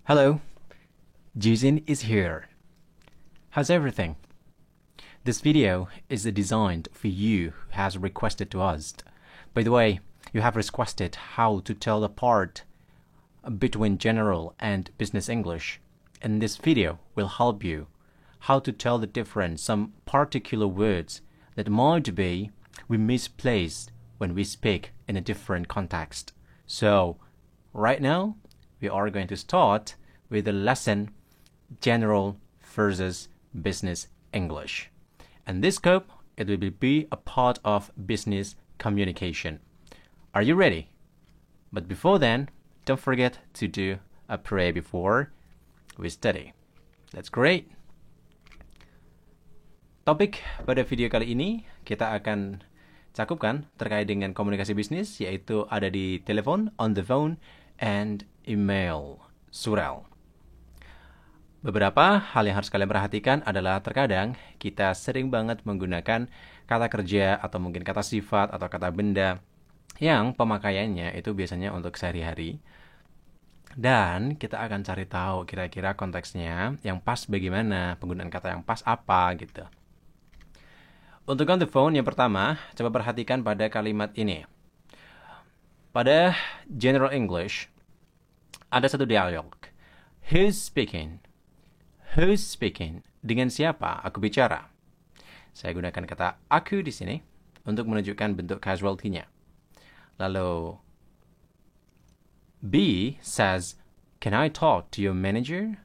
Hello, Jizin is here. How's everything? This video is designed for you who has requested to us. By the way, you have requested how to tell the part between general and business English. And this video will help you how to tell the difference, some particular words that might be we misplaced when we speak in a different context. So, right now, we are going to start with the lesson General versus Business English. And this scope, it will be a part of business communication. Are you ready? But before then, don't forget to do a prayer before we study. That's great. Topik pada video kali ini kita akan cakupkan terkait dengan komunikasi bisnis, yaitu ada di telepon, on the phone, and email, surel. Beberapa hal yang harus kalian perhatikan adalah terkadang kita sering banget menggunakan kata kerja atau mungkin kata sifat atau kata benda yang pemakaiannya itu biasanya untuk sehari-hari. Dan kita akan cari tahu kira-kira konteksnya yang pas bagaimana, penggunaan kata yang pas apa gitu. Untuk on the phone yang pertama, coba perhatikan pada kalimat ini. Pada General English, ada satu dialog. Who's speaking? Who's speaking? Dengan siapa aku bicara? Saya gunakan kata aku di sini untuk menunjukkan bentuk casualty-nya. Lalu, B says, can I talk to your manager?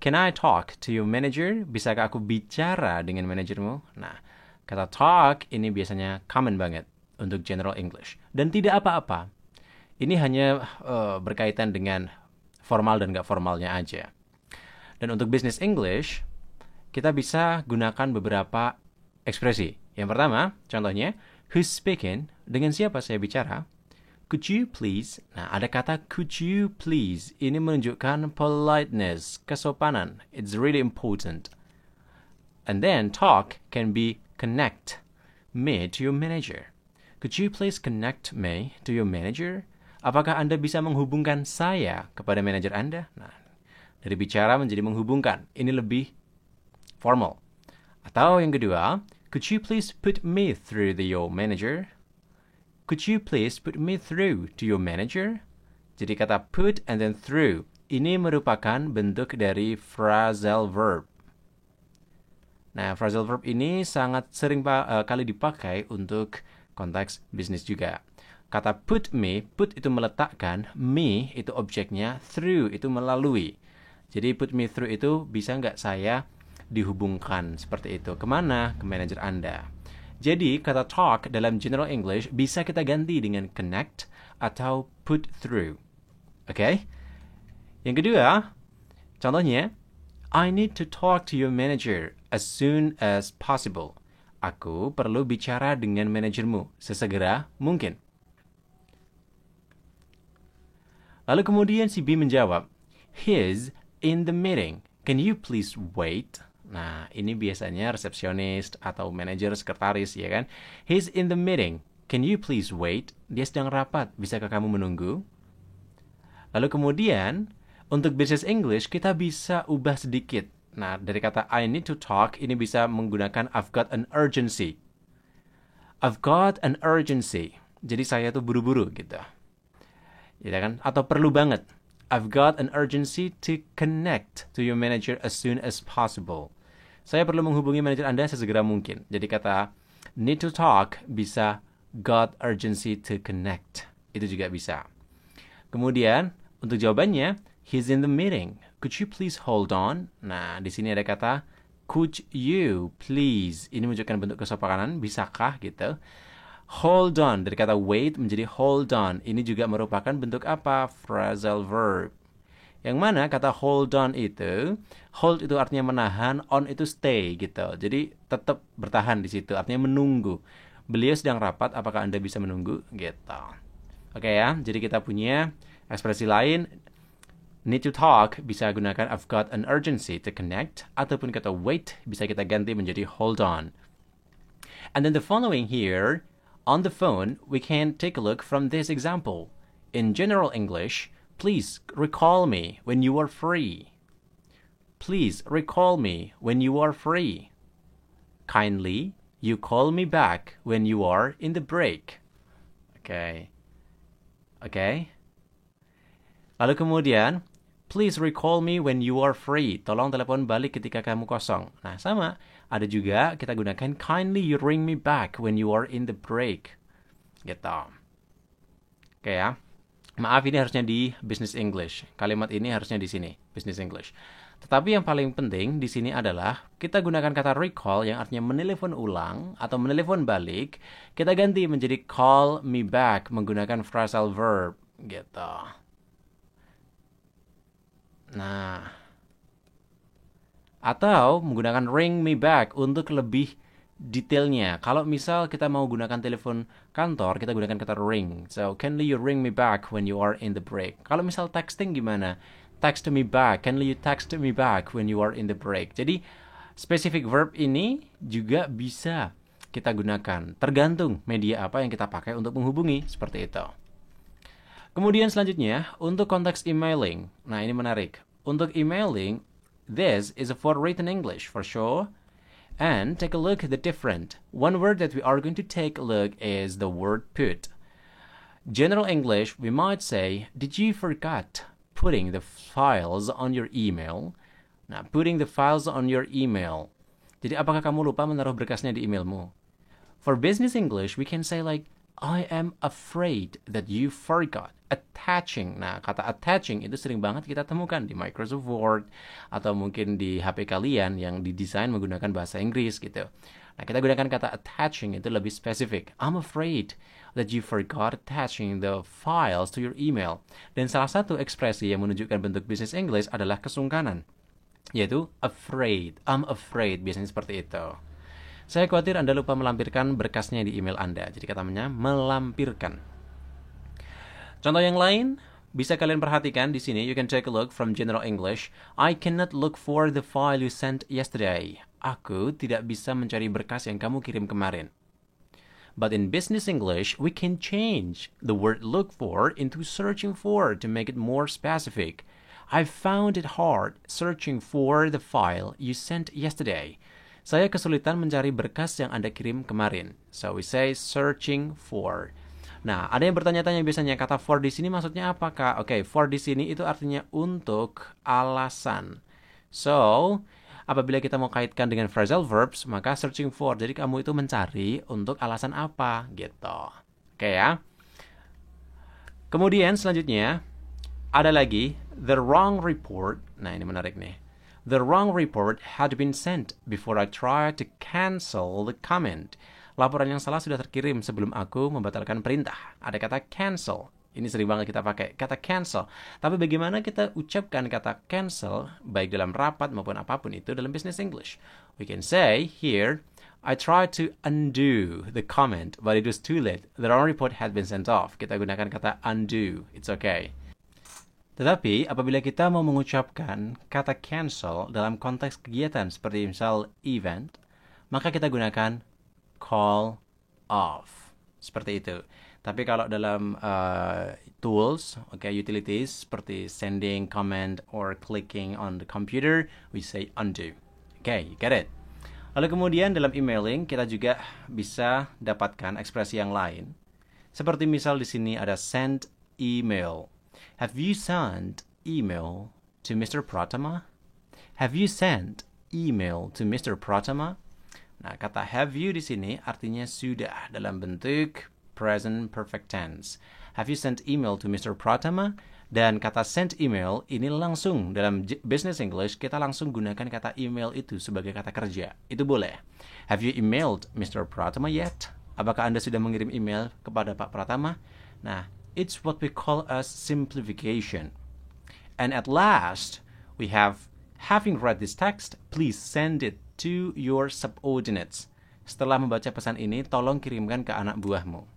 Can I talk to your manager? Bisakah aku bicara dengan manajermu? Nah, kata talk ini biasanya common banget untuk General English. Dan tidak apa-apa. Ini hanya berkaitan dengan formal dan nggak formalnya aja. Dan untuk Business English, kita bisa gunakan beberapa ekspresi. Yang pertama, contohnya, who's speaking? Dengan siapa saya bicara? Could you please? Nah, ada kata could you please. Ini menunjukkan politeness, kesopanan. It's really important. And then talk can be connect me to your manager. Could you please connect me to your manager? Apakah Anda bisa menghubungkan saya kepada manajer Anda? Nah, dari bicara menjadi menghubungkan. Ini lebih formal. Atau yang kedua, could you please put me through to your manager? Could you please put me through to your manager? Jadi kata put and then through. Ini merupakan bentuk dari phrasal verb. Nah, phrasal verb ini sangat sering kali dipakai untuk konteks bisnis juga. Kata put me, put itu meletakkan, me itu objeknya, through itu melalui. Jadi put me through itu bisa nggak saya dihubungkan seperti itu. Kemana? Ke manajer Anda. Jadi kata talk dalam General English bisa kita ganti dengan connect atau put through. Oke? Yang kedua, contohnya, I need to talk to your manager as soon as possible. Aku perlu bicara dengan manajermu sesegera mungkin. Lalu kemudian si B menjawab, he's in the meeting. Can you please wait? Nah, ini biasanya resepsionis atau manajer, sekretaris, ya kan? He's in the meeting. Can you please wait? Dia sedang rapat. Bisakah kamu menunggu? Lalu kemudian, untuk business English, kita bisa ubah sedikit. Nah, dari kata I need to talk, ini bisa menggunakan I've got an urgency. I've got an urgency. Jadi saya tuh buru-buru gitu. Ya kan? Atau perlu banget. I've got an urgency to connect to your manager as soon as possible. Saya perlu menghubungi manajer Anda sesegera mungkin. Jadi kata need to talk bisa got urgency to connect. Itu juga bisa. Kemudian untuk jawabannya, he's in the meeting. Could you please hold on? Nah, di sini ada kata could you please. Ini menunjukkan bentuk kesopanan, bisakah gitu. Hold on, dari kata wait menjadi hold on. Ini juga merupakan bentuk apa? Phrasal verb. Yang mana kata hold on itu, hold itu artinya menahan, on itu stay gitu. Jadi tetap bertahan di situ, artinya menunggu. Beliau sedang rapat, apakah Anda bisa menunggu? Gitu. Oke ya, jadi kita punya ekspresi lain. Need to talk bisa gunakan I've got an urgency to connect. Ataupun kata wait bisa kita ganti menjadi hold on. And then the following here, on the phone, we can take a look from this example. In General English, Please recall me when you are free. Please recall me when you are free. Kindly, you call me back when you are in the break. Oke. Oke. Lalu kemudian, please recall me when you are free. Tolong telepon balik ketika kamu kosong. Nah, sama. Ada juga kita gunakan kindly you ring me back when you are in the break. Gitu. Oke ya. Maaf, ini harusnya di Business English. Kalimat ini harusnya di sini, Business English. Tetapi yang paling penting di sini adalah kita gunakan kata recall yang artinya menelepon ulang atau menelepon balik. Kita ganti menjadi call me back menggunakan phrasal verb gitu. Nah, atau menggunakan ring me back untuk lebih detailnya. Kalau misal kita mau gunakan telepon kantor, kita gunakan kata ring. So, kindly you ring me back when you are in the break. Kalau misal texting gimana? Text me back. Kindly you text me back when you are in the break. Jadi, specific verb ini juga bisa kita gunakan. Tergantung media apa yang kita pakai untuk menghubungi. Seperti itu. Kemudian selanjutnya, untuk konteks emailing. Nah, ini menarik. Untuk emailing, this is for written English for sure. And take a look at the different. One word that we are going to take a look is the word put. General English, we might say, did you forget putting the files on your email? Nah, putting the files on your email. Jadi apakah kamu lupa menaruh berkasnya di emailmu? For business English, we can say like, I am afraid that you forgot attaching. Nah, kata attaching itu sering banget kita temukan di Microsoft Word atau mungkin di HP kalian yang didesain menggunakan bahasa Inggris gitu. Nah, kita gunakan kata attaching itu lebih spesifik. I'm afraid that you forgot attaching the files to your email. Dan salah satu ekspresi yang menunjukkan bentuk business English adalah kesungkanan, yaitu afraid. I'm afraid, biasanya seperti itu. Saya khawatir Anda lupa melampirkan berkasnya di email Anda. Jadi katanya melampirkan. Contoh yang lain bisa kalian perhatikan di sini. You can take a look from General English. I cannot look for the file you sent yesterday. Aku tidak bisa mencari berkas yang kamu kirim kemarin. But in Business English, we can change the word look for into searching for to make it more specific. I found it hard searching for the file you sent yesterday. Saya kesulitan mencari berkas yang Anda kirim kemarin. So we say searching for. Nah, ada yang bertanya-tanya biasanya kata for di sini maksudnya apa, Kak? Oke, for di sini itu artinya untuk alasan. So, apabila kita mau kaitkan dengan phrasal verbs, maka searching for. Jadi kamu itu mencari untuk alasan apa gitu. Oke ya. Kemudian selanjutnya ada lagi the wrong report. Nah, ini menarik nih. The wrong report had been sent before I tried to cancel the comment. Laporan yang salah sudah terkirim sebelum aku membatalkan perintah. Ada kata cancel. Ini sering banget kita pakai, kata cancel. Tapi bagaimana kita ucapkan kata cancel, baik dalam rapat maupun apapun itu dalam business English? We can say here, I tried to undo the comment, but it was too late. The wrong report had been sent off. Kita gunakan kata undo. It's okay. Tetapi apabila kita mau mengucapkan kata cancel dalam konteks kegiatan seperti misal event, maka kita gunakan call off. Seperti itu. Tapi kalau dalam tools, utilities seperti sending, comment, or clicking on the computer, we say undo. You get it? Lalu kemudian dalam emailing kita juga bisa dapatkan ekspresi yang lain. Seperti misal di sini ada send email. Have you sent email to Mr. Pratama? Have you sent email to Mr. Pratama? Nah, kata have you di sini artinya sudah dalam bentuk present perfect tense. Have you sent email to Mr. Pratama? Dan kata sent email ini langsung dalam business English kita langsung gunakan kata email itu sebagai kata kerja. Itu boleh. Have you emailed Mr. Pratama yet? Apakah Anda sudah mengirim email kepada Pak Pratama? Nah, it's what we call a simplification. And at last, we have, having read this text, please send it to your subordinates. Setelah membaca pesan ini, tolong kirimkan ke anak buahmu.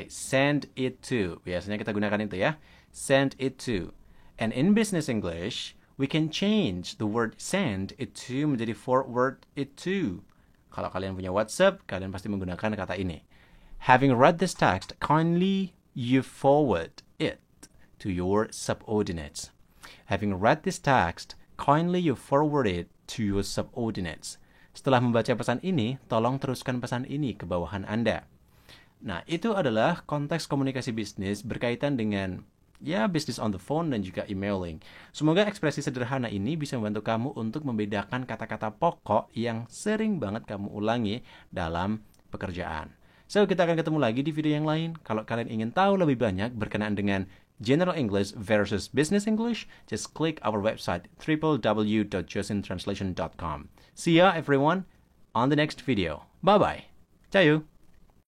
Send it to. Biasanya kita gunakan itu ya. Send it to. And in business English, we can change the word send it to menjadi forward it to. Kalau kalian punya WhatsApp, kalian pasti menggunakan kata ini. Having read this text, kindly you forward it to your subordinates. Having read this text, kindly you forward it to your subordinates. Setelah membaca pesan ini, tolong teruskan pesan ini ke bawahan Anda. Nah, itu adalah konteks komunikasi bisnis berkaitan dengan bisnis on the phone dan juga emailing. Semoga ekspresi sederhana ini bisa membantu kamu untuk membedakan kata-kata pokok yang sering banget kamu ulangi dalam pekerjaan. So, kita akan ketemu lagi di video yang lain. Kalau kalian ingin tahu lebih banyak berkenaan dengan General English versus Business English, just click our website www.josintranslation.com. See ya everyone on the next video. Bye-bye. Ciao.